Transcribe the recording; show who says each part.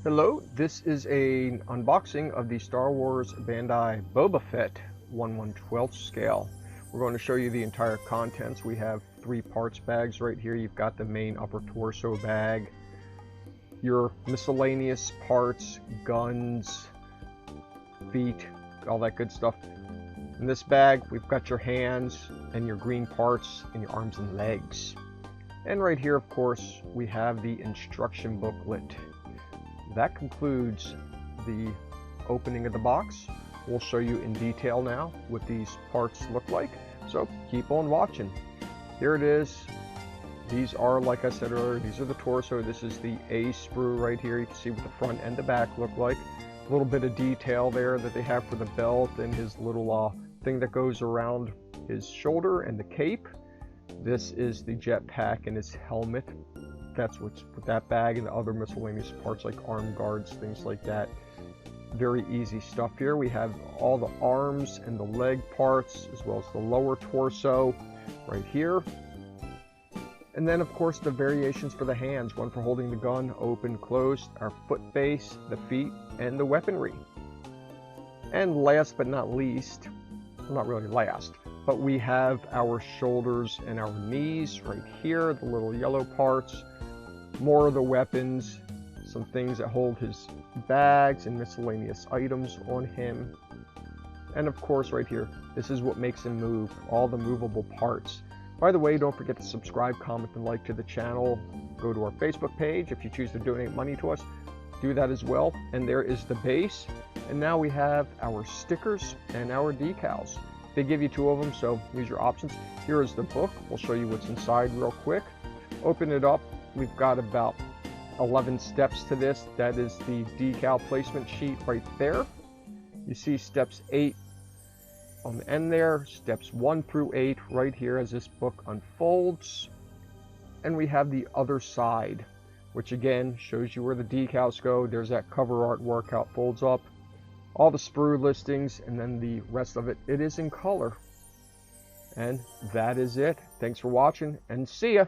Speaker 1: Hello, this is an unboxing of the Star Wars Bandai Boba Fett 1/112 scale. We're going to show you the entire contents. We have 3 parts bags right here. You've got the main upper torso bag, your miscellaneous parts, guns, feet, all that good stuff. In this bag, we've got your hands and your green parts and your arms and legs. And right here, of course, we have the instruction booklet. That concludes the opening of the box. We'll show you in detail now what these parts look like, so keep on watching. Here it is. These are, like I said earlier, these are the torso. This is the A sprue right here. You can see what the front and the back look like. A little bit of detail there that they have for the belt and his little thing that goes around his shoulder and the cape. This is the jetpack and his helmet. That's what's with that bag and the other miscellaneous parts like arm guards, things like that. Very easy stuff here. We have all the arms and the leg parts as well as the lower torso right here. And then of course the variations for the hands, one for holding the gun, open, closed, our foot base, the feet, and the weaponry. And last but not least, well, not really last, but we have our shoulders and our knees right here, the little yellow parts. More of the weapons, some things that hold his bags and miscellaneous items on him. And of course right here, this is what makes him move, all the movable parts. By the way, don't forget to subscribe, comment, and like to the channel. Go to our Facebook page if you choose to donate money to us. Do that as well. And there is the base. And now we have our stickers and our decals. They give you 2 of them, so use your options. Here is the book. We'll show you what's inside real quick. Open it up. We've got about 11 steps to this. That is the decal placement sheet right there. You see steps 8 on the end there, steps 1 through 8 right here as this book unfolds. And we have the other side, which again shows you where the decals go. There's that cover artwork, how it folds up. All the sprue listings, and then the rest of it, it is in color. And that is it. Thanks for watching, and see ya!